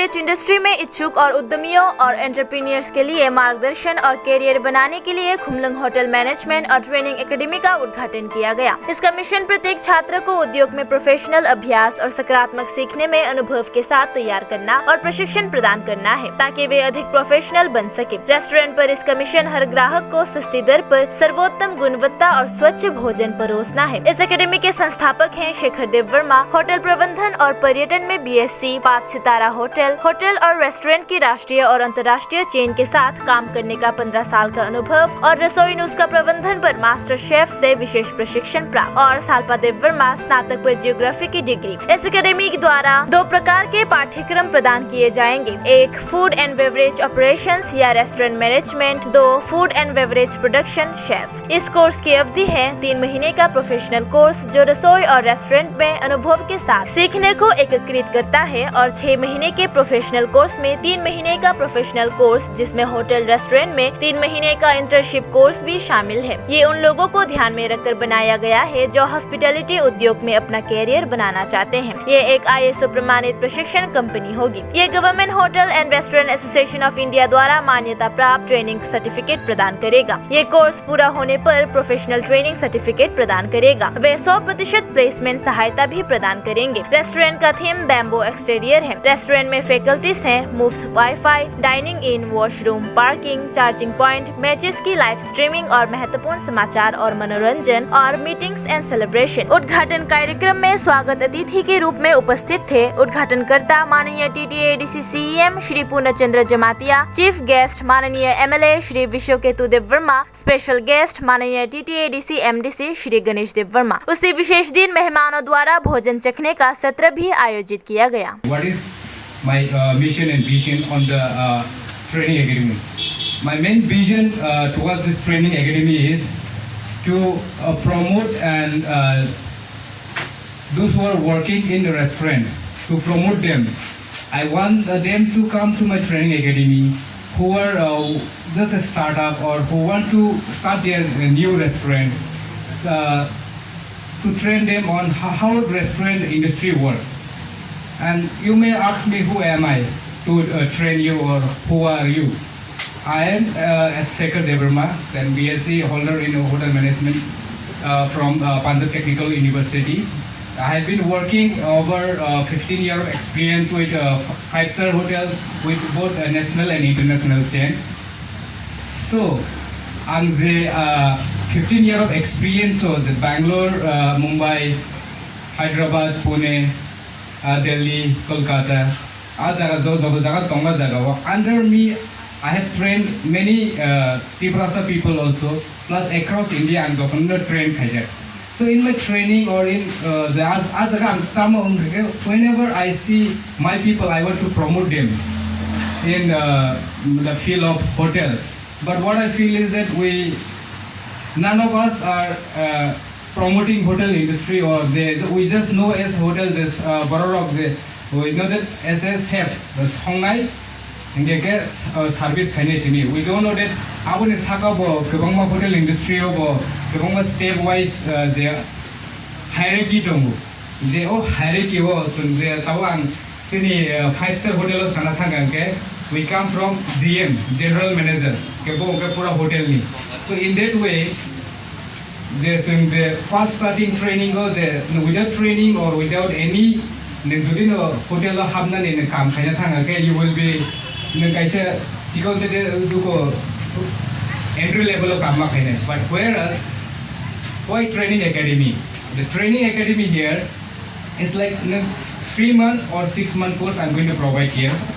Beverage industry में इच्छुक और उद्यमियों और एंटरप्रेन्योर्स के लिए मार्गदर्शन और कैरियर बनाने के लिए खुमलंग होटल मैनेजमेंट और ट्रेनिंग एकेडमी का उद्घाटन किया गया। इसका मिशन प्रत्येक छात्र को उद्योग में प्रोफेशनल अभ्यास और सकारात्मक सीखने में अनुभव के साथ तैयार करना और प्रशिक्षण प्रदान करना है, ताकि वे अधिक प्रोफेशनल बन सके। रेस्टोरेंट पर इसका मिशन हर ग्राहक को सस्ती दर पर सर्वोत्तम गुणवत्ता और स्वच्छ भोजन परोसना है। इस एकेडमी के संस्थापक हैं शेखर देव वर्मा, होटल प्रबंधन और पर्यटन में BSc, 5 सितारा होटल और रेस्टोरेंट की राष्ट्रीय और अंतर्राष्ट्रीय चेन के साथ काम करने का 15 साल का अनुभव और रसोई नुस्खा प्रबंधन पर मास्टर शेफ से विशेष प्रशिक्षण प्राप्त और साल्पा देव वर्मा स्नातक पर जियोग्राफी की डिग्री। इस एकेडमी द्वारा 2 प्रकार के पाठ्यक्रम प्रदान किए जाएंगे, एक फूड एंड बेवरेज ऑपरेशंस या restaurant management, 2 food and beverage production chef. इस कोर्स की अवधि है 3 महीने का प्रोफेशनल कोर्स जो रसोई और रेस्टोरेंट में अनुभव के साथ सीखने को एकीकृत करता है, और 6 महीने के प्रोफेशनल कोर्स में 3 महीने का प्रोफेशनल कोर्स जिसमें होटल रेस्टोरेंट में 3 महीने का इंटर्नशिप कोर्स भी शामिल है। ये उन लोगों को ध्यान में रखकर बनाया गया है जो हॉस्पिटैलिटी उद्योग में अपना कैरियर बनाना चाहते हैं। ये एक ISO प्रमाणित प्रशिक्षण कंपनी होगी। ये government hotel and restaurant association of India द्वारा मान्यता प्राप्त ट्रेनिंग सर्टिफिकेट प्रदान करेगा। ये कोर्स पूरा होने पर प्रोफेशनल ट्रेनिंग सर्टिफिकेट प्रदान करेगा। वे 100% प्लेसमेंट सहायता भी प्रदान करेंगे। रेस्टोरेंट का थीम बैम्बो एक्सटीरियर है। रेस्टोरेंट में फैकल्टीज हैं मुफ्त wifi, dining in, washroom, parking, charging point, matches की लाइव स्ट्रीमिंग और महत्वपूर्ण समाचार और मनोरंजन और मीटिंग्स एंड सेलिब्रेशन। उद्घाटन कार्यक्रम में स्वागत अतिथि के रूप में उपस्थित थे उद्घाटनकर्ता माननीय TTADC CEM श्री पूर्णचंद्र जमातिया, चीफ गेस्ट माननीय MLA श्री विश्वकेतु देव वर्मा, स्पेशल गेस्ट माननीय TTADC MDC श्री गणेश देव वर्मा। उसी विशेष दिन मेहमानों द्वारा भोजन चखने का सत्र भी आयोजित किया गया। What is my mission and vision on the training academy? My main vision towards this training academy is to promote and those who are working in the restaurant, to promote them. I want them to come to my training academy who are just a startup or who want to start their new restaurant, to train them on how restaurant industry works. And you may ask me, who am I to train you, or who are you? I am Shekhar Dev Verma, then BSc holder in hotel management from Punjab Technical University. I have been working over 15 years of experience with 5-star hotels with both national and international chain. So, I'm the 15 years of experience of the Bangalore, Mumbai, Hyderabad, Pune, Delhi, Kolkata. Under me, I have trained many Tibrasa people also, plus across India I'm governor trained Khajar. So in my training or in the other whenever I see my people, I want to promote them in the field of hotel. But what I feel is that none of us are promoting hotel industry, or we just know as hotels as we know that as a chef, Hongai, and they get service financially. We don't know that how in Sakabo, Kebama hotel industry, or Kebama step wise, their hierarchy tongu. They all hierarchy was, and they are Tawan, Sini 5-star hotel of Sanatanganke. We come from GM, General Manager, Kebo Pura Hotel. So in that way, there's in the first starting training or without training or without any hotel of Hamnan in the camp, you will be entry level of Kama. But whereas, why training academy? The training academy here is like 3-month or 6-month course I'm going to provide here.